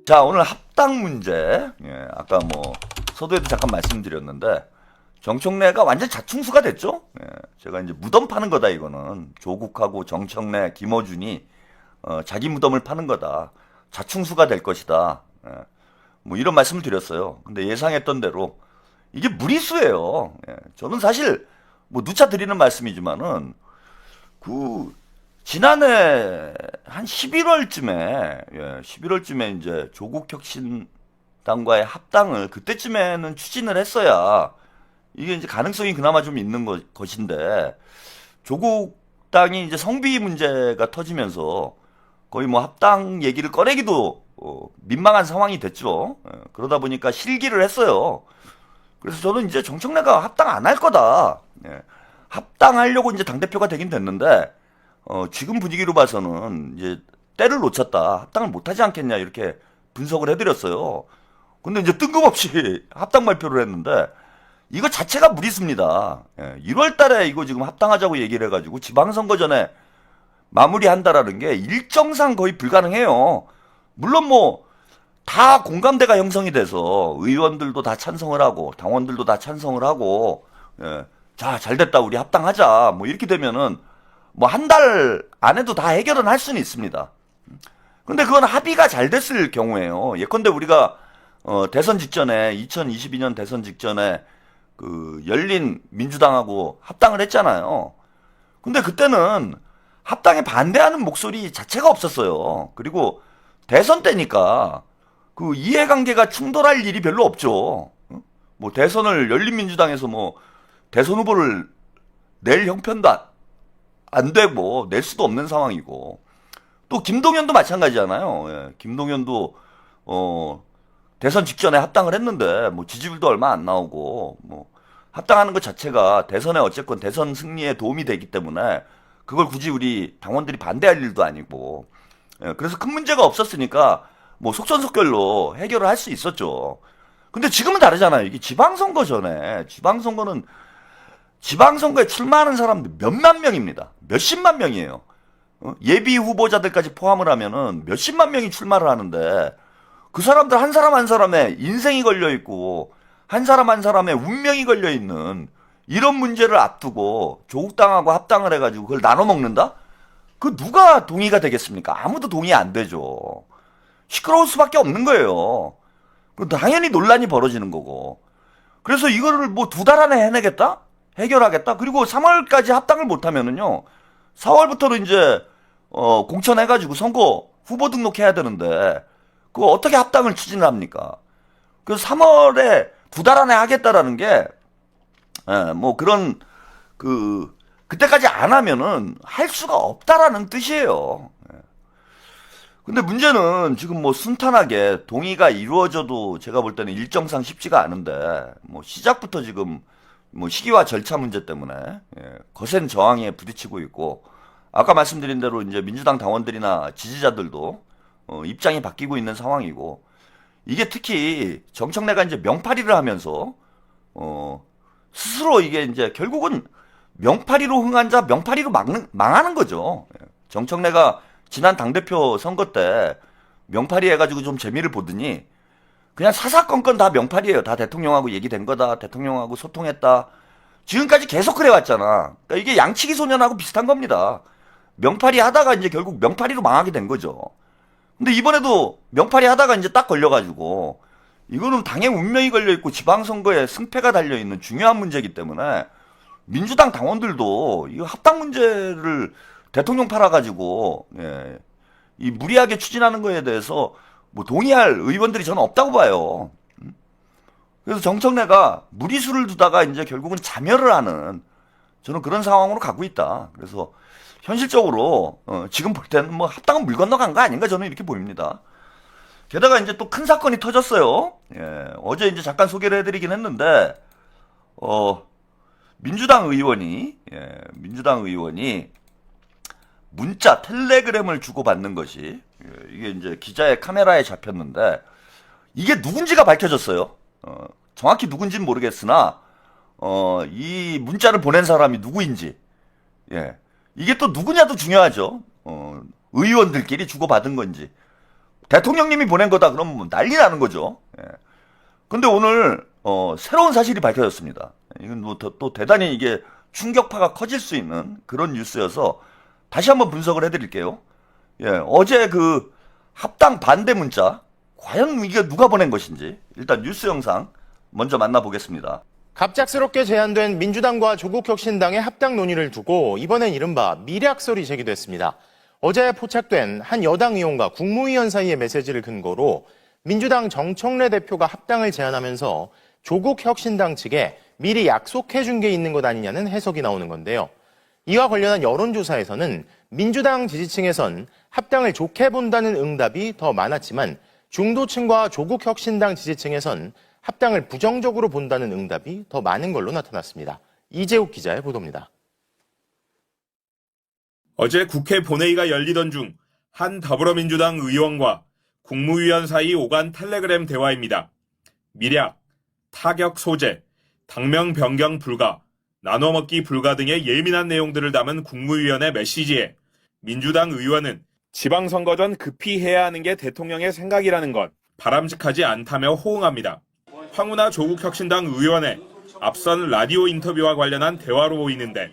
자, 오늘 합당 문제. 예, 아까 뭐 서두에도 잠깐 말씀드렸는데 정청래가 완전 자충수가 됐죠. 예, 제가 이제 무덤 파는 거다 이거는. 조국하고 정청래, 김어준이 자기 무덤을 파는 거다. 자충수가 될 것이다. 예, 뭐 이런 말씀을 드렸어요. 근데 예상했던 대로 이게 무리수예요. 예, 저는 사실 뭐 누차 드리는 말씀이지만은 지난해 한 11월쯤에, 11월쯤에 이제 조국혁신당과의 합당을 그때쯤에는 추진을 했어야 이게 이제 가능성이 그나마 좀 있는 것인데, 조국당이 이제 성비 문제가 터지면서 거의 뭐 합당 얘기를 꺼내기도 민망한 상황이 됐죠. 그러다 보니까 실기를 했어요. 그래서 저는 이제 정청래가 합당 안 할 거다. 합당하려고 이제 당대표가 되긴 됐는데, 지금 분위기로 봐서는 이제 때를 놓쳤다. 합당을 못하지 않겠냐. 이렇게 분석을 해드렸어요. 근데 이제 뜬금없이 합당 발표를 했는데, 이거 자체가 무리수입니다. 1월 달에 이거 지금 합당하자고 얘기를 해가지고 지방선거 전에 마무리한다라는 게 일정상 거의 불가능해요. 물론 뭐, 다 공감대가 형성이 돼서 의원들도 다 찬성을 하고, 당원들도 다 찬성을 하고, 자, 잘 됐다. 우리 합당하자. 뭐 이렇게 되면은 뭐 한 달 안에도 다 해결은 할 수는 있습니다. 근데 그건 합의가 잘 됐을 경우에요. 예컨대 우리가 대선 직전에 2022년 대선 직전에 그 열린 민주당하고 합당을 했잖아요. 근데 그때는 합당에 반대하는 목소리 자체가 없었어요. 그리고 대선 때니까 그 이해관계가 충돌할 일이 별로 없죠. 뭐 대선을 열린 민주당에서 뭐 대선 후보를 낼 형편도 안 되고 낼 수도 없는 상황이고, 또 김동연도 마찬가지잖아요. 김동연도 대선 직전에 합당을 했는데 뭐 지지율도 얼마 안 나오고, 뭐 합당하는 것 자체가 대선에 어쨌건 대선 승리에 도움이 되기 때문에 그걸 굳이 우리 당원들이 반대할 일도 아니고, 그래서 큰 문제가 없었으니까 뭐 속전속결로 해결을 할 수 있었죠. 근데 지금은 다르잖아요. 이게 지방선거 전에, 지방선거에 출마하는 사람들 몇만 명입니다. 몇십만 명이에요. 예비 후보자들까지 포함을 하면은 몇십만 명이 출마를 하는데, 그 사람들 한 사람 한 사람의 인생이 걸려있고 한 사람 한 사람의 운명이 걸려있는 이런 문제를 앞두고 조국당하고 합당을 해가지고 그걸 나눠 먹는다? 그 누가 동의가 되겠습니까? 아무도 동의 안 되죠. 시끄러울 수밖에 없는 거예요. 당연히 논란이 벌어지는 거고. 그래서 이거를 뭐 2달 안에 해내겠다? 해결하겠다? 그리고 3월까지 합당을 못하면은요, 4월부터는 이제 공천해가지고 선거 후보 등록해야 되는데 그거 어떻게 합당을 추진을 합니까? 그래서 3월에 2달 안에 하겠다라는 게 뭐 그런 그때까지 안 하면은 할 수가 없다라는 뜻이에요. 근데 문제는 지금 뭐 순탄하게 동의가 이루어져도 제가 볼 때는 일정상 쉽지가 않은데, 뭐 시작부터 지금 뭐 시기와 절차 문제 때문에 거센 저항에 부딪히고 있고, 아까 말씀드린 대로 이제 민주당 당원들이나 지지자들도 입장이 바뀌고 있는 상황이고, 이게 특히 정청래가 이제 명파리를 하면서 스스로 이게 이제 결국은 명파리로 흥한 자 명파리로 망하는 거죠. 정청래가 지난 당대표 선거 때 명파리 해가지고 좀 재미를 보더니 그냥 사사건건 다 명파리예요. 다 대통령하고 얘기된 거다. 대통령하고 소통했다. 지금까지 계속 그래왔잖아. 그러니까 이게 양치기 소년하고 비슷한 겁니다. 명파리 하다가 이제 결국 명파리로 망하게 된 거죠. 근데 이번에도 명파리 하다가 이제 딱 걸려가지고, 이거는 당의 운명이 걸려있고 지방선거에 승패가 달려있는 중요한 문제이기 때문에 민주당 당원들도 이 합당 문제를 대통령 팔아가지고 이 무리하게 추진하는 거에 대해서 뭐 동의할 의원들이 저는 없다고 봐요. 그래서 정청래가 무리수를 두다가 이제 결국은 자멸을 하는, 저는 그런 상황으로 가고 있다. 그래서 현실적으로 지금 볼 때는 뭐 합당은 물 건너간 거 아닌가, 저는 이렇게 보입니다. 게다가 이제 또 큰 사건이 터졌어요. 어제 이제 잠깐 소개를 해드리긴 했는데 민주당 의원이 문자 텔레그램을 주고받는 것이, 이게 이제 기자의 카메라에 잡혔는데 이게 누군지가 밝혀졌어요. 정확히 누군지는 모르겠으나 이 문자를 보낸 사람이 누구인지, 이게 또 누구냐도 중요하죠. 의원들끼리 주고받은 건지. 대통령님이 보낸 거다 그러면 뭐 난리 나는 거죠. 예. 근데 오늘 새로운 사실이 밝혀졌습니다. 이건 뭐 또 대단히 이게 충격파가 커질 수 있는 그런 뉴스여서 다시 한번 분석을 해드릴게요. 예, 어제 그 합당 반대 문자 과연 이게 누가 보낸 것인지 일단 뉴스 영상 먼저 만나보겠습니다. 갑작스럽게 제안된 민주당과 조국혁신당의 합당 논의를 두고 이번엔 이른바 밀약설이 제기됐습니다. 어제 포착된 한 여당 의원과 국무위원 사이의 메시지를 근거로 민주당 정청래 대표가 합당을 제안하면서 조국혁신당 측에 미리 약속해 준 게 있는 것 아니냐는 해석이 나오는 건데요. 이와 관련한 여론조사에서는 민주당 지지층에선 합당을 좋게 본다는 응답이 더 많았지만 중도층과 조국혁신당 지지층에선 합당을 부정적으로 본다는 응답이 더 많은 걸로 나타났습니다. 이재욱 기자의 보도입니다. 어제 국회 본회의가 열리던 중 한 더불어민주당 의원과 국무위원 사이 오간 텔레그램 대화입니다. 밀약, 타격 소재, 당명 변경 불가, 나눠먹기 불가 등의 예민한 내용들을 담은 국무위원의 메시지에 민주당 의원은 지방선거 전 급히 해야 하는 게 대통령의 생각이라는 것 바람직하지 않다며 호응합니다. 황운하 조국혁신당 의원의 앞선 라디오 인터뷰와 관련한 대화로 보이는데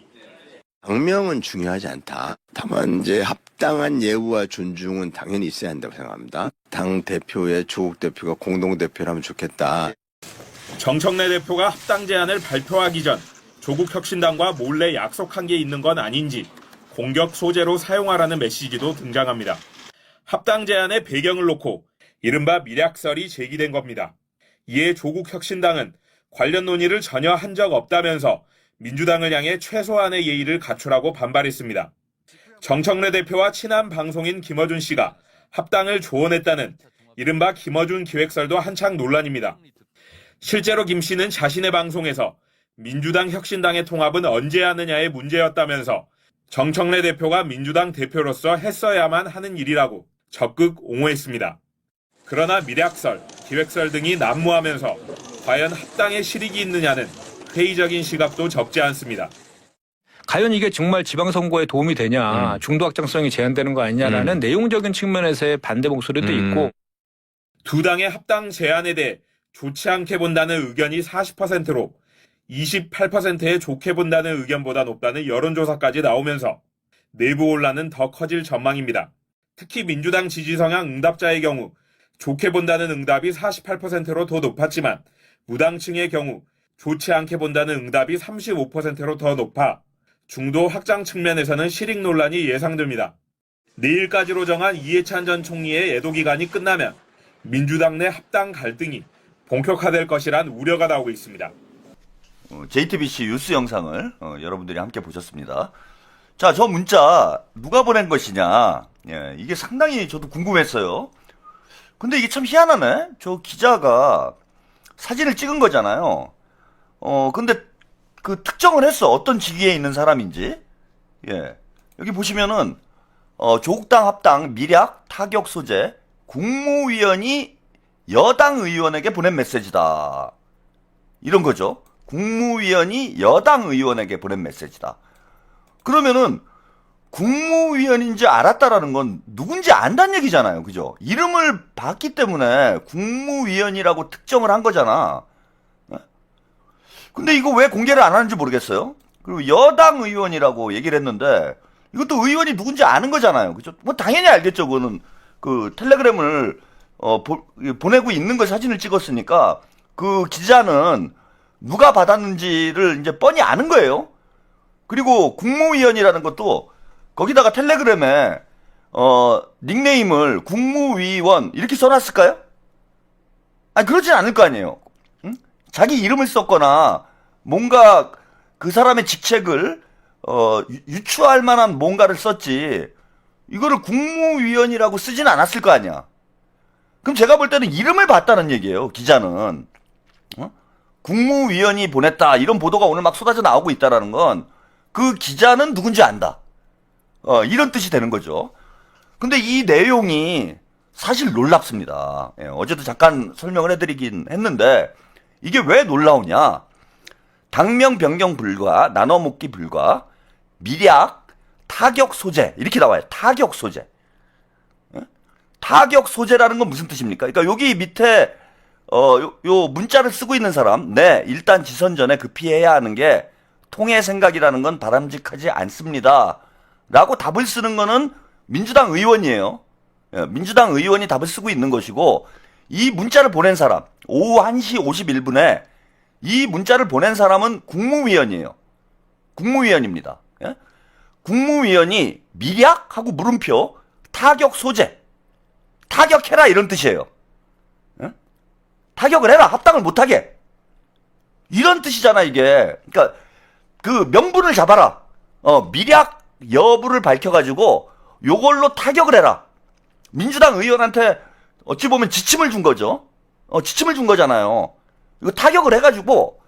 당명은 중요하지 않다. 다만 이제 합당한 예우와 존중은 당연히 있어야 한다고 생각합니다. 당 대표의 조국 대표가 공동 대표를 하면 좋겠다. 정청래 대표가 합당 제안을 발표하기 전 조국혁신당과 몰래 약속한 게 있는 건 아닌지 공격 소재로 사용하라는 메시지도 등장합니다. 합당 제안의 배경을 놓고 이른바 밀약설이 제기된 겁니다. 이에 조국혁신당은 관련 논의를 전혀 한 적 없다면서 민주당을 향해 최소한의 예의를 갖추라고 반발했습니다. 정청래 대표와 친한 방송인 김어준 씨가 합당을 조언했다는 이른바 김어준 기획설도 한창 논란입니다. 실제로 김 씨는 자신의 방송에서 민주당 혁신당의 통합은 언제 하느냐의 문제였다면서 정청래 대표가 민주당 대표로서 했어야만 하는 일이라고 적극 옹호했습니다. 그러나 밀약설, 기획설 등이 난무하면서 과연 합당에 실익이 있느냐는 회의적인 시각도 적지 않습니다. 과연 이게 정말 지방선거에 도움이 되냐, 중도 확장성이 제한되는 거 아니냐라는 내용적인 측면에서의 반대 목소리도 있고. 두 당의 합당 제안에 대해 좋지 않게 본다는 의견이 40%로 28%의 좋게 본다는 의견보다 높다는 여론조사까지 나오면서 내부 혼란은 더 커질 전망입니다. 특히 민주당 지지 성향 응답자의 경우 좋게 본다는 응답이 48%로 더 높았지만 무당층의 경우 좋지 않게 본다는 응답이 35%로 더 높아 중도 확장 측면에서는 실익 논란이 예상됩니다. 내일까지로 정한 이해찬 전 총리의 애도 기간이 끝나면 민주당 내 합당 갈등이 본격화될 것이란 우려가 나오고 있습니다. JTBC 뉴스 영상을 여러분들이 함께 보셨습니다. 자, 저 문자 누가 보낸 것이냐. 예, 이게 상당히 저도 궁금했어요. 근데 이게 참 희한하네. 저 기자가 사진을 찍은 거잖아요. 근데 그 특정을 했어. 어떤 직위에 있는 사람인지. 예. 여기 보시면은 조국당 합당 밀약 타격 소재 국무위원이 여당 의원에게 보낸 메시지다. 이런 거죠. 국무위원이 여당 의원에게 보낸 메시지다. 그러면은 국무위원인지 알았다라는 건 누군지 안다는 얘기잖아요. 그죠? 이름을 봤기 때문에 국무위원이라고 특정을 한 거잖아. 근데 이거 왜 공개를 안 하는지 모르겠어요. 그리고 여당 의원이라고 얘기를 했는데 이것도 의원이 누군지 아는 거잖아요. 그죠? 뭐 당연히 알겠죠. 그거는 그 텔레그램을 보내고 있는 걸 사진을 찍었으니까 그 기자는 누가 받았는지를 이제 뻔히 아는 거예요. 그리고 국무위원이라는 것도 거기다가 텔레그램에 닉네임을 국무위원 이렇게 써놨을까요? 아니 그러진 않을 거 아니에요. 응? 자기 이름을 썼거나 뭔가 그 사람의 직책을 유추할 만한 뭔가를 썼지 이거를 국무위원이라고 쓰진 않았을 거 아니야. 그럼 제가 볼 때는 이름을 봤다는 얘기예요. 기자는. 국무위원이 보냈다 이런 보도가 오늘 막 쏟아져 나오고 있다라는 건 그 기자는 누군지 안다. 이런 뜻이 되는 거죠. 근데 이 내용이 사실 놀랍습니다. 예, 어제도 잠깐 설명을 해드리긴 했는데 이게 왜 놀라우냐. 당명 변경 불가, 나눠먹기 불가, 밀약, 타격 소재 이렇게 나와요. 타격 소재. 예? 타격 소재라는 건 무슨 뜻입니까? 그러니까 여기 밑에 요 문자를 쓰고 있는 사람, 네, 일단 지선 전에 급히 해야 하는 게 통해 생각이라는 건 바람직하지 않습니다. 라고 답을 쓰는 거는 민주당 의원이에요. 예, 민주당 의원이 답을 쓰고 있는 것이고, 이 문자를 보낸 사람, 오후 1시 51분에 이 문자를 보낸 사람은 국무위원이에요. 국무위원입니다. 예? 국무위원이 미략하고 물음표, 타격 소재, 타격해라 이런 뜻이에요. 예? 타격을 해라, 합당을 못하게. 이런 뜻이잖아 이게. 그러니까 그 명분을 잡아라. 미략 여부를 밝혀가지고 요걸로 타격을 해라. 민주당 의원한테 어찌 보면 지침을 준 거죠. 지침을 준 거잖아요. 이거 타격을 해가지고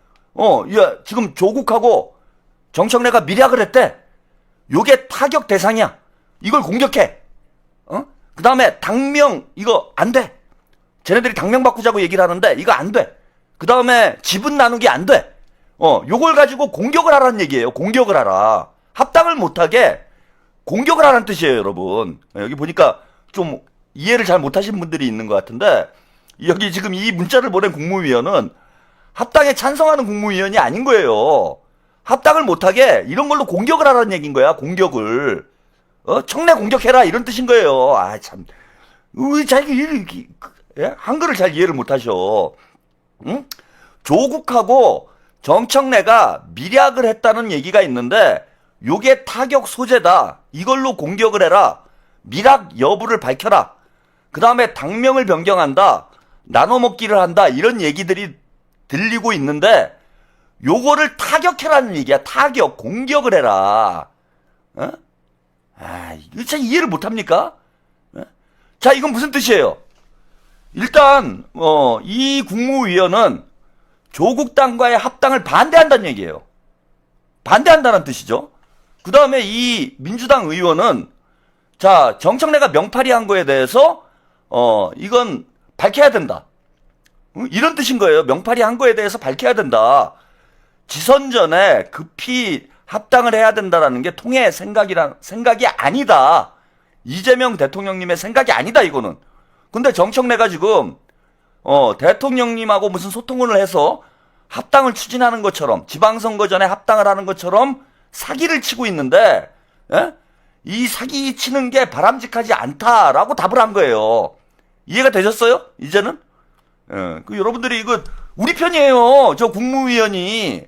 야, 지금 조국하고 정청래가 미략을 했대. 요게 타격 대상이야. 이걸 공격해. 그 다음에 당명 이거 안 돼. 쟤네들이 당명 바꾸자고 얘기를 하는데 이거 안 돼. 그 다음에 지분 나누기 안 돼. 요걸 가지고 공격을 하라는 얘기예요. 공격을 하라. 합당을 못하게 공격을 하라는 뜻이에요, 여러분. 여기 보니까 좀 이해를 잘 못하신 분들이 있는 것 같은데, 여기 지금 이 문자를 보낸 국무위원은 합당에 찬성하는 국무위원이 아닌 거예요. 합당을 못하게 이런 걸로 공격을 하라는 얘기인 거야, 공격을. 청래 공격해라, 이런 뜻인 거예요. 아, 참. 한글을 잘 이해를 못하셔. 응? 조국하고 정청래가 미략을 했다는 얘기가 있는데, 요게 타격 소재다. 이걸로 공격을 해라. 미락 여부를 밝혀라. 그 다음에 당명을 변경한다. 나눠 먹기를 한다. 이런 얘기들이 들리고 있는데, 요거를 타격해라는 얘기야. 타격, 공격을 해라. 이거 참 이해를 못합니까? 자, 이건 무슨 뜻이에요? 일단 이 국무위원은 조국 당과의 합당을 반대한다는 얘기예요. 반대한다는 뜻이죠. 그 다음에 이 민주당 의원은, 자, 정청래가 명팔이 한 거에 대해서 이건 밝혀야 된다. 이런 뜻인 거예요. 명팔이 한 거에 대해서 밝혀야 된다. 지선 전에 급히 합당을 해야 된다라는 게 통해 생각이 아니다. 이재명 대통령님의 생각이 아니다, 이거는. 근데 정청래가 지금 대통령님하고 무슨 소통을 해서 합당을 추진하는 것처럼, 지방선거 전에 합당을 하는 것처럼 사기를 치고 있는데, 예? 이 사기 치는 게 바람직하지 않다라고 답을 한 거예요. 이해가 되셨어요? 이제는? 예. 여러분들이 이거 우리 편이에요. 저 국무위원이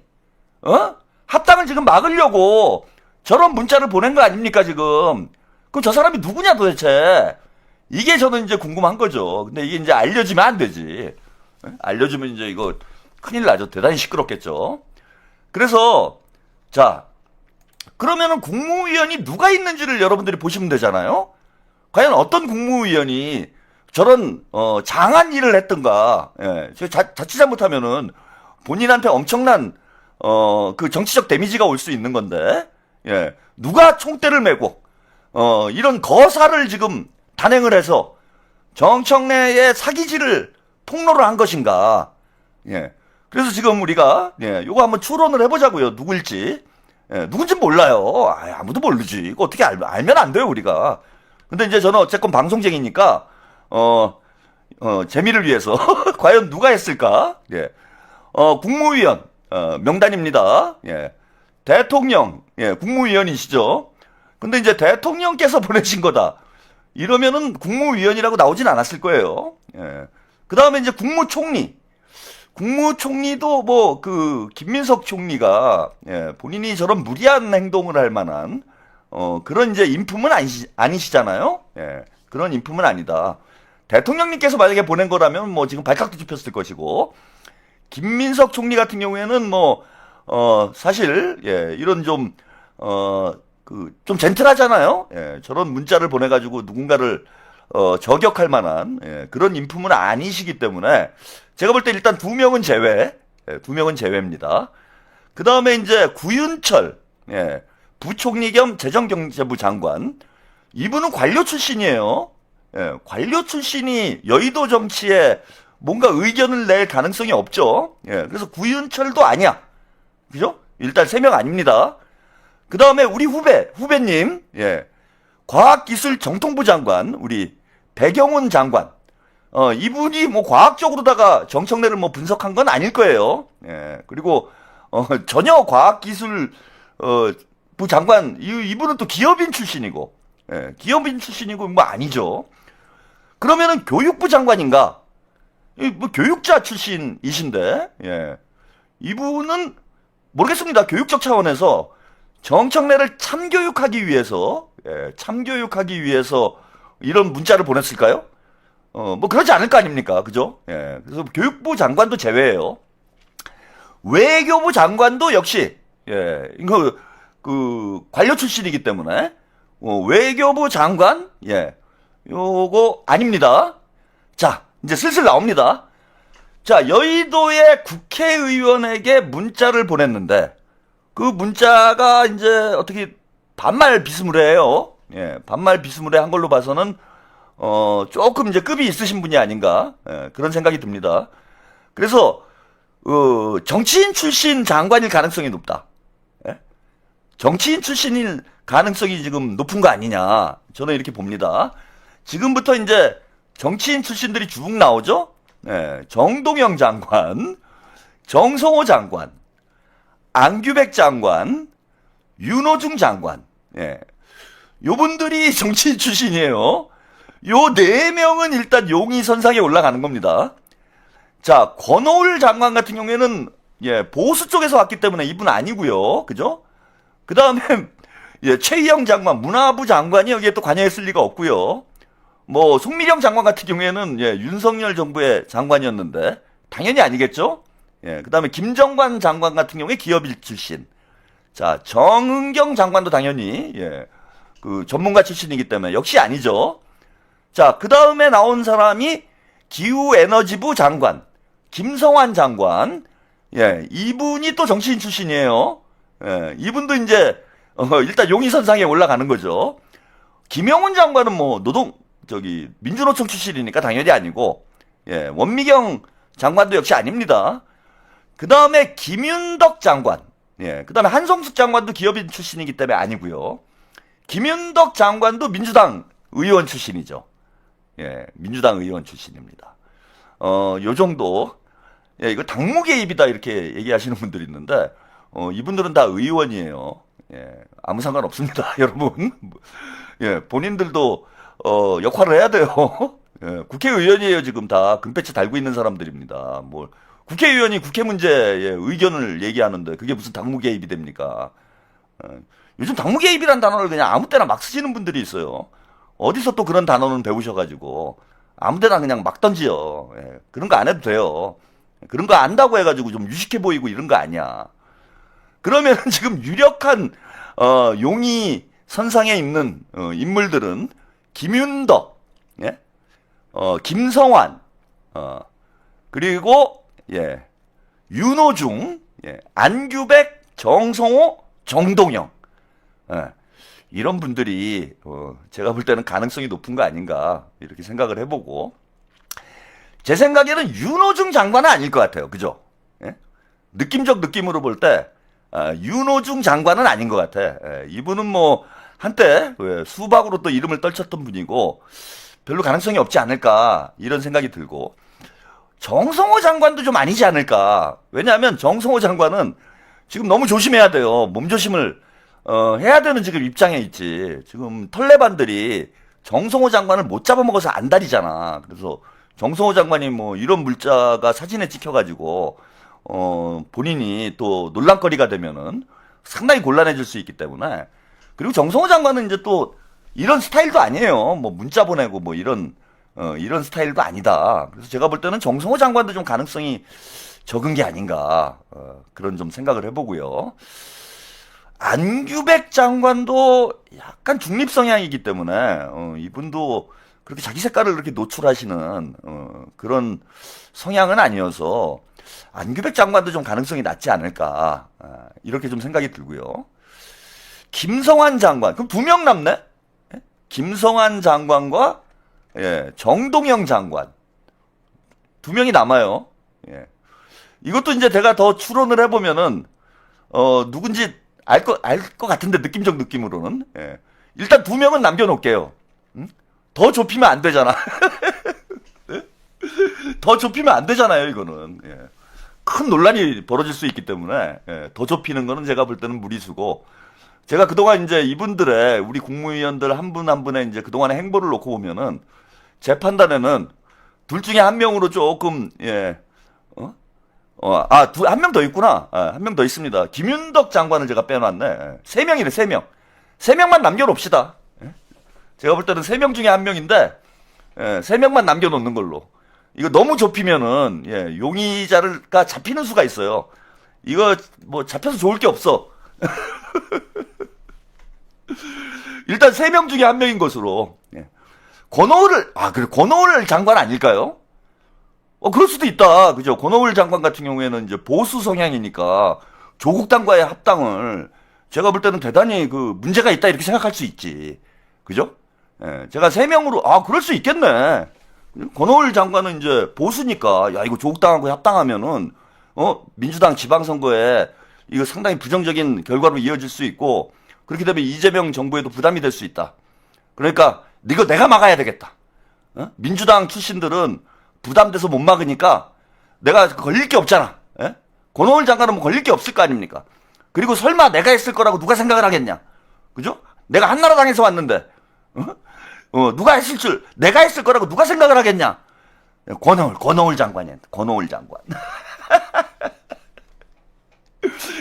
합당을 지금 막으려고 저런 문자를 보낸 거 아닙니까 지금? 그럼 저 사람이 누구냐 도대체? 이게 저는 이제 궁금한 거죠. 근데 이게 이제 알려지면 안 되지. 예? 알려주면 이제 이거 큰일 나죠. 대단히 시끄럽겠죠. 그래서 자, 그러면은 국무위원이 누가 있는지를 여러분들이 보시면 되잖아요. 과연 어떤 국무위원이 저런 장한 일을 했던가. 예, 자칫 잘못하면은 본인한테 엄청난 그 정치적 데미지가 올 수 있는 건데, 예, 누가 총대를 메고 이런 거사를 지금 단행을 해서 정청래의 사기질을 폭로를 한 것인가. 예, 그래서 지금 우리가 요거 한번 추론을 해보자고요. 누구일지. 예, 누군지 몰라요. 아무도 모르지. 이거 어떻게 알면 안 돼요, 우리가. 근데 이제 저는 어쨌건 방송쟁이니까, 재미를 위해서, 과연 누가 했을까? 예. 국무위원, 명단입니다. 예. 대통령, 예, 국무위원이시죠. 근데 이제 대통령께서 보내신 거다. 이러면은 국무위원이라고 나오진 않았을 거예요. 예. 그 다음에 이제 국무총리. 국무총리도 김민석 총리가, 예, 본인이 저런 무리한 행동을 할 만한, 그런 이제 인품은 아니시잖아요? 예, 그런 인품은 아니다. 대통령님께서 만약에 보낸 거라면 지금 발칵 뒤집혔을 것이고, 김민석 총리 같은 경우에는 사실, 예, 이런 좀 젠틀하잖아요? 예, 저런 문자를 보내가지고 누군가를, 저격할 만한, 예, 그런 인품은 아니시기 때문에, 제가 볼 때 일단 2명은 제외, 예, 2명은 제외입니다. 그 다음에 이제 구윤철, 예, 부총리 겸 재정경제부 장관. 이분은 관료 출신이에요. 예, 관료 출신이 여의도 정치에 뭔가 의견을 낼 가능성이 없죠. 예, 그래서 구윤철도 아니야. 그죠? 일단 3명 아닙니다. 그 다음에 우리 후배님, 예, 과학기술정통부 장관, 우리 배경훈 장관. 이분이 뭐 과학적으로다가 정청래를 뭐 분석한 건 아닐 거예요. 예. 그리고 전혀 과학기술 부 장관 이분은 또 기업인 출신이고, 예. 기업인 출신이고 뭐 아니죠. 그러면은 교육부 장관인가? 뭐 교육자 출신이신데, 예. 이분은 모르겠습니다. 교육적 차원에서 정청래를 참교육하기 위해서, 예, 참교육하기 위해서 이런 문자를 보냈을까요? 뭐 그러지 않을 거 아닙니까? 그죠? 예. 그래서 교육부 장관도 제외예요. 외교부 장관도 역시, 예, 이거 그 관료 출신이기 때문에 외교부 장관, 예, 요거 아닙니다. 자, 이제 슬슬 나옵니다. 자, 여의도의 국회의원에게 문자를 보냈는데 그 문자가 이제 어떻게 반말 비스무리해요. 예, 반말 비스무리한 걸로 봐서는 조금 이제 급이 있으신 분이 아닌가, 예, 그런 생각이 듭니다. 그래서 정치인 출신 장관일 가능성이 높다. 예? 정치인 출신일 가능성이 지금 높은 거 아니냐, 저는 이렇게 봅니다. 지금부터 이제 정치인 출신들이 쭉 나오죠. 예, 정동영 장관, 정성호 장관, 안규백 장관, 윤호중 장관, 예, 요분들이 정치인 출신이에요. 요 네 명은 일단 용의 선상에 올라가는 겁니다. 자, 권오을 장관 같은 경우에는, 예, 보수 쪽에서 왔기 때문에 이분 아니고요. 그죠? 그 다음에, 예, 최희영 장관, 문화부 장관이 여기에 또 관여했을 리가 없고요. 뭐 송미령 장관 같은 경우에는, 예, 윤석열 정부의 장관이었는데 당연히 아니겠죠? 예, 그 다음에 김정관 장관 같은 경우에 기업인 출신. 자, 정은경 장관도 당연히, 예, 그 전문가 출신이기 때문에 역시 아니죠. 자, 그 다음에 나온 사람이 기후에너지부 장관, 김성환 장관. 예, 이분이 또 정치인 출신이에요. 예, 이분도 이제, 일단 용의선상에 올라가는 거죠. 김영훈 장관은 뭐, 민주노총 출신이니까 당연히 아니고, 예, 원미경 장관도 역시 아닙니다. 그 다음에 김윤덕 장관, 예, 그 다음에 한성숙 장관도 기업인 출신이기 때문에 아니고요. 김윤덕 장관도 민주당 의원 출신이죠. 예, 민주당 의원 출신입니다. 요 정도. 예, 이거 당무 개입이다 이렇게 얘기하시는 분들이 있는데, 이분들은 다 의원이에요. 예, 아무 상관 없습니다, 여러분. 예, 본인들도, 역할을 해야 돼요. 예, 국회의원이에요, 지금 다. 금배지 달고 있는 사람들입니다. 뭐, 국회의원이 국회 문제에 의견을 얘기하는데, 그게 무슨 당무 개입이 됩니까? 요즘 당무 개입이란 단어를 그냥 아무 때나 막 쓰시는 분들이 있어요. 어디서 또 그런 단어는 배우셔가지고 아무 데나 그냥 막 던지요. 예, 그런 거 안 해도 돼요. 그런 거 안다고 해가지고 좀 유식해 보이고 이런 거 아니야. 그러면 지금 유력한 용의 선상에 있는 인물들은 김윤덕, 예? 김성환, 그리고, 예, 윤호중, 예, 안규백, 정성호, 정동영. 예, 이런 분들이 제가 볼 때는 가능성이 높은 거 아닌가 이렇게 생각을 해보고, 제 생각에는 윤호중 장관은 아닐 것 같아요. 그죠? 예? 느낌적 느낌으로 볼 때 윤호중 장관은 아닌 것 같아. 예, 이분은 뭐 한때 수박으로 또 이름을 떨쳤던 분이고 별로 가능성이 없지 않을까 이런 생각이 들고, 정성호 장관도 좀 아니지 않을까. 왜냐하면 정성호 장관은 지금 너무 조심해야 돼요. 몸조심을 해야 되는 지금 입장에 있지. 지금 털레반들이 정성호 장관을 못 잡아먹어서 안달이잖아. 그래서 정성호 장관이 뭐 이런 물자가 사진에 찍혀가지고 본인이 또 논란거리가 되면은 상당히 곤란해질 수 있기 때문에. 그리고 정성호 장관은 이제 또 이런 스타일도 아니에요. 뭐 문자 보내고 뭐 이런 스타일도 아니다. 그래서 제가 볼 때는 정성호 장관도 좀 가능성이 적은 게 아닌가, 그런 좀 생각을 해보고요. 안규백 장관도 약간 중립 성향이기 때문에 이분도 그렇게 자기 색깔을 그렇게 노출하시는 그런 성향은 아니어서 안규백 장관도 좀 가능성이 낮지 않을까, 이렇게 좀 생각이 들고요. 김성환 장관, 그럼 두 명 남네? 예? 김성환 장관과, 예, 정동영 장관 두 명이 남아요. 예. 이것도 이제 제가 더 추론을 해보면은 누군지 알 것 같은데, 느낌적 느낌으로는. 예. 일단 두 명은 남겨놓을게요. 응? 더 좁히면 안 되잖아. 더 좁히면 안 되잖아요, 이거는. 예. 큰 논란이 벌어질 수 있기 때문에, 예. 더 좁히는 거는 제가 볼 때는 무리수고, 제가 그동안 이제 이분들의, 우리 국무위원들 한 분 한 분의 이제 그동안의 행보를 놓고 보면은, 제 판단에는 둘 중에 한 명으로 조금, 예, 한 명 더 있구나. 한 명 더 있습니다. 김윤덕 장관을 제가 빼놨네. 예. 3명이네, 3명. 3명만 남겨놓읍시다. 예. 제가 볼 때는 3명 중에 한 명인데, 예, 3명만 남겨놓는 걸로. 이거 너무 좁히면은, 예, 용의자가 잡히는 수가 있어요. 이거, 뭐, 잡혀서 좋을 게 없어. 일단 3명 중에 한 명인 것으로, 예. 그래, 권오을 장관 아닐까요? 그럴 수도 있다. 그죠? 권오을 장관 같은 경우에는 이제 보수 성향이니까 조국 당과의 합당을 제가 볼 때는 대단히 그 문제가 있다 이렇게 생각할 수 있지. 그죠? 예, 제가 3명으로, 그럴 수 있겠네. 권오을 장관은 이제 보수니까, 야, 이거 조국 당하고 합당하면은, 민주당 지방선거에 이거 상당히 부정적인 결과로 이어질 수 있고, 그렇게 되면 이재명 정부에도 부담이 될 수 있다. 그러니까, 이거 내가 막아야 되겠다. 민주당 출신들은 부담돼서 못 막으니까, 내가 걸릴 게 없잖아. 예? 권오을 장관은 뭐 걸릴 게 없을 거 아닙니까? 그리고 설마 내가 했을 거라고 누가 생각을 하겠냐? 그죠? 내가 한나라당에서 왔는데, 내가 했을 거라고 누가 생각을 하겠냐? 권오을 장관이야. 권오을 장관.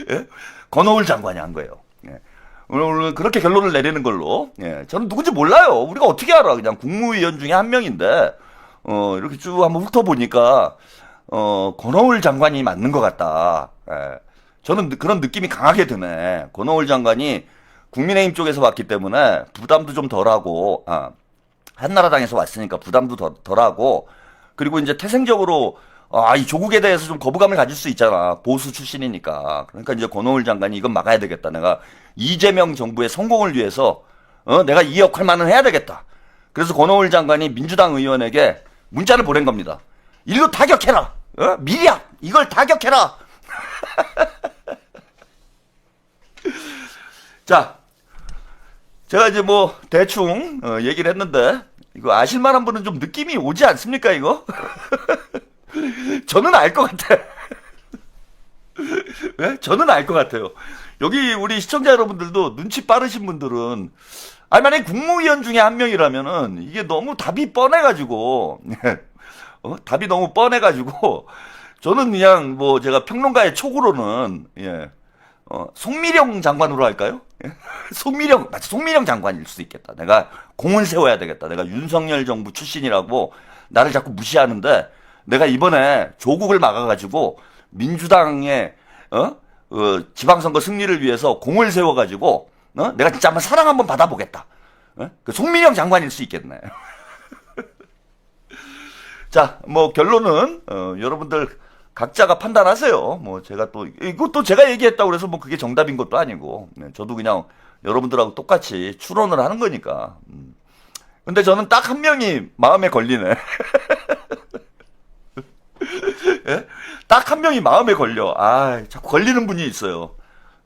예? 권오을 장관이 한 거예요. 예. 오늘 그렇게 결론을 내리는 걸로. 예. 저는 누군지 몰라요. 우리가 어떻게 알아? 그냥 국무위원 중에 한 명인데, 이렇게 쭉 한번 훑어보니까, 권오을 장관이 맞는 것 같다. 예. 저는 그런 느낌이 강하게 드네. 권오을 장관이 국민의힘 쪽에서 왔기 때문에 부담도 좀 덜하고, 한나라당에서 왔으니까 부담도 덜하고, 그리고 이제 태생적으로, 이 조국에 대해서 좀 거부감을 가질 수 있잖아. 보수 출신이니까. 그러니까 이제 권오을 장관이 이건 막아야 되겠다. 내가 이재명 정부의 성공을 위해서, 내가 이 역할만은 해야 되겠다. 그래서 권오을 장관이 민주당 의원에게 문자를 보낸 겁니다. 일로 타격해라. 미리야. 이걸 타격해라. 자, 제가 이제 뭐 대충 얘기를 했는데 이거 아실만한 분은 좀 느낌이 오지 않습니까 이거? 저는 알 것 같아. 네? 저는 알 것 같아요. 여기 우리 시청자 여러분들도 눈치 빠르신 분들은 만약에 국무위원 중에 한 명이라면은 이게 너무 답이 뻔해가지고 답이 너무 뻔해가지고 저는 그냥 뭐 제가 평론가의 촉으로는 송미령 장관으로 할까요? 송미령 장관일 수도 있겠다. 내가 공을 세워야 되겠다. 내가 윤석열 정부 출신이라고 나를 자꾸 무시하는데 내가 이번에 조국을 막아가지고 민주당의 지방선거 승리를 위해서 공을 세워가지고 내가 진짜 한번 사랑 한번 받아보겠다. 그 송미령 장관일 수 있겠네. 자, 뭐 결론은 여러분들 각자가 판단하세요. 뭐 제가 또 이것도 제가 얘기했다고 그래서 뭐 그게 정답인 것도 아니고 저도 그냥 여러분들하고 똑같이 추론을 하는 거니까. 근데 저는 딱 한 명이 마음에 걸리네. 예? 딱 한 명이 마음에 걸려. 자꾸 걸리는 분이 있어요.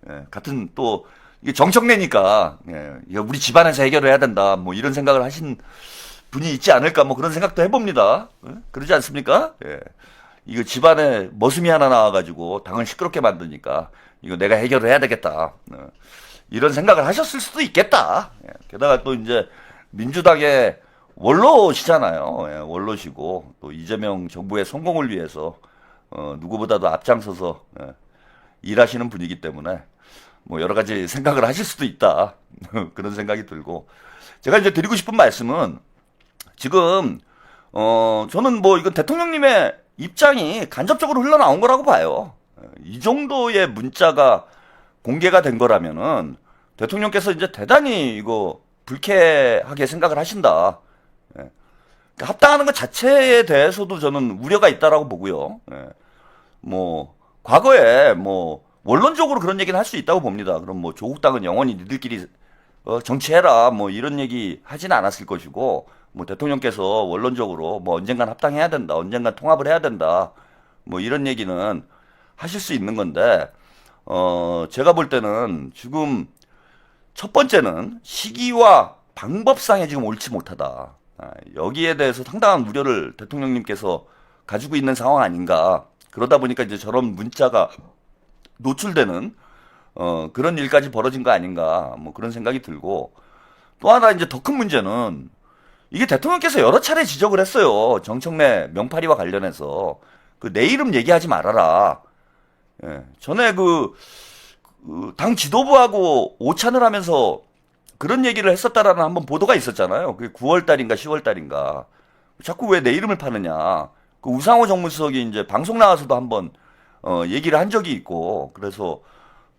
예, 같은 또 이게 정청래니까 이거 우리 집안에서 해결해야 된다. 뭐 이런 생각을 하신 분이 있지 않을까. 뭐 그런 생각도 해봅니다. 예? 그러지 않습니까? 예. 이거 집안에 머슴이 하나 나와가지고 당을 시끄럽게 만드니까 이거 내가 해결을 해야 되겠다. 이런 생각을 하셨을 수도 있겠다. 게다가 또 이제 민주당의 원로시잖아요. 원로시고 또 이재명 정부의 성공을 위해서 누구보다도 앞장서서 일하시는 분이기 때문에 뭐 여러 가지 생각을 하실 수도 있다. 그런 생각이 들고 제가 이제 드리고 싶은 말씀은 지금 저는 뭐 이건 대통령님의 입장이 간접적으로 흘러나온 거라고 봐요. 이 정도의 문자가 공개가 된 거라면은 대통령께서 이제 대단히 이거 불쾌하게 생각을 하신다. 합당하는 것 자체에 대해서도 저는 우려가 있다라고 보고요. 뭐 과거에 뭐 원론적으로 그런 얘기는 할 수 있다고 봅니다. 그럼 뭐 조국 당은 영원히 니들끼리 정치해라 뭐 이런 얘기 하진 않았을 것이고 뭐 대통령께서 원론적으로 뭐 언젠간 합당해야 된다, 언젠간 통합을 해야 된다, 뭐 이런 얘기는 하실 수 있는 건데 제가 볼 때는 지금 첫 번째는 시기와 방법상에 지금 옳지 못하다. 여기에 대해서 상당한 우려를 대통령님께서 가지고 있는 상황 아닌가. 그러다 보니까 이제 저런 문자가 노출되는 그런 일까지 벌어진 거 아닌가. 뭐 그런 생각이 들고, 또 하나 이제 더 큰 문제는 이게 대통령께서 여러 차례 지적을 했어요. 정청래 명파리와 관련해서 그 내 이름 얘기하지 말아라. 예, 전에 당 지도부하고 오찬을 하면서 그런 얘기를 했었다라는 한번 보도가 있었잖아요. 그게 9월 달인가 10월 달인가. 자꾸 왜 내 이름을 파느냐. 그 우상호 정무수석이 이제 방송 나와서도 한번 얘기를 한 적이 있고, 그래서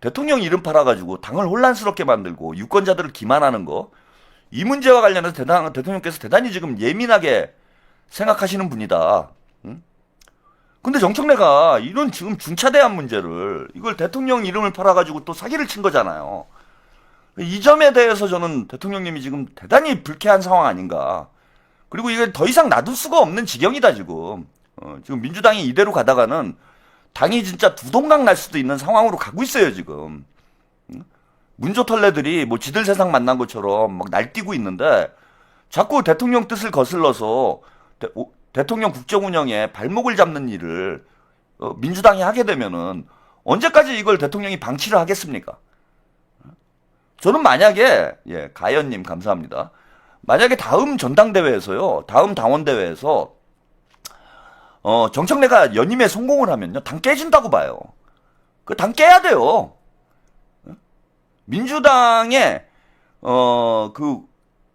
대통령 이름 팔아가지고 당을 혼란스럽게 만들고 유권자들을 기만하는 거, 이 문제와 관련해서 대통령께서 대단히 지금 예민하게 생각하시는 분이다. 응? 근데 정청래가 이런 지금 중차대한 문제를 이걸 대통령 이름을 팔아가지고 또 사기를 친 거잖아요. 이 점에 대해서 저는 대통령님이 지금 대단히 불쾌한 상황 아닌가. 그리고 이게 더 이상 놔둘 수가 없는 지경이다 지금. 지금 민주당이 이대로 가다가는 당이 진짜 두동강 날 수도 있는 상황으로 가고 있어요 지금. 문조털레들이 뭐 지들 세상 만난 것처럼 막 날뛰고 있는데 자꾸 대통령 뜻을 거슬러서 대통령 국정 운영에 발목을 잡는 일을 민주당이 하게 되면은 언제까지 이걸 대통령이 방치를 하겠습니까? 저는 만약에, 가연님 감사합니다. 만약에 다음 전당대회에서요, 다음 당원대회에서 정청래가 연임에 성공을 하면요, 당 깨진다고 봐요. 그 당 깨야 돼요. 민주당의 그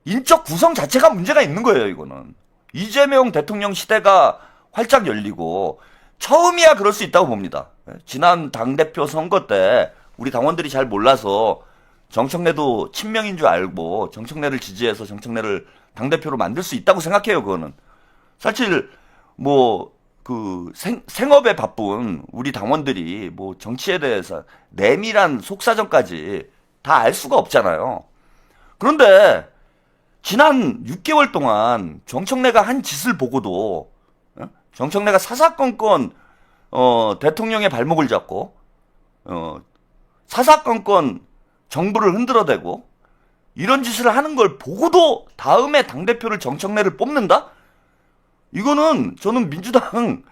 인적 구성 자체가 문제가 있는 거예요. 이거는 이재명 대통령 시대가 활짝 열리고 처음이야 그럴 수 있다고 봅니다. 지난 당대표 선거 때 우리 당원들이 잘 몰라서 정청래도 친명인 줄 알고 정청래를 지지해서 정청래를 당대표로 만들 수 있다고 생각해요. 그거는 사실 뭐 그 생업에 바쁜 우리 당원들이 뭐 정치에 대해서 내밀한 속사정까지 다 알 수가 없잖아요. 그런데 지난 6개월 동안 정청래가 한 짓을 보고도 정청래가 사사건건 대통령의 발목을 잡고 사사건건 정부를 흔들어대고 이런 짓을 하는 걸 보고도 다음에 당대표를 정청래를 뽑는다? 이거는 저는 민주당은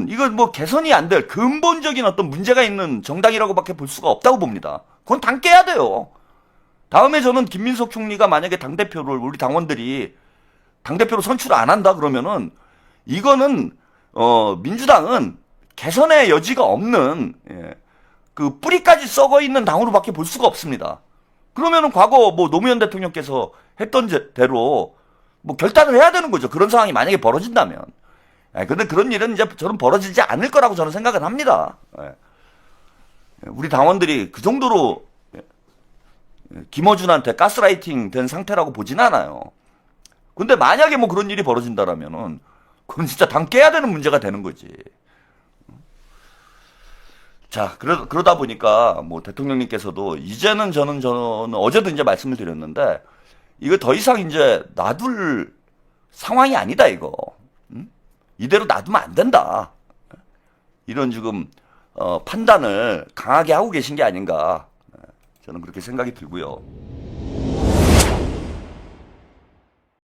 이거 뭐 개선이 안 될 근본적인 어떤 문제가 있는 정당이라고밖에 볼 수가 없다고 봅니다. 그건 당 깨야 돼요. 다음에 저는 김민석 총리가 만약에 당대표를 우리 당원들이 당대표로 선출 안 한다 그러면은 이거는 민주당은 개선의 여지가 없는 그 뿌리까지 썩어 있는 당으로밖에 볼 수가 없습니다. 그러면은 과거 뭐 노무현 대통령께서 했던 대로 뭐 결단을 해야 되는 거죠. 그런 상황이 만약에 벌어진다면. 근데 그런 일은 이제 저는 벌어지지 않을 거라고 저는 생각은 합니다. 우리 당원들이 그 정도로 김어준한테 가스라이팅 된 상태라고 보진 않아요. 근데 만약에 뭐 그런 일이 벌어진다라면은 그건 진짜 당 깨야 되는 문제가 되는 거지. 자, 그러다 보니까 뭐 대통령님께서도 이제는 저는 어제도 이제 말씀을 드렸는데 이거 더 이상 이제 놔둘 상황이 아니다 이거. 이대로 놔두면 안 된다. 이런 지금 판단을 강하게 하고 계신 게 아닌가 저는 그렇게 생각이 들고요.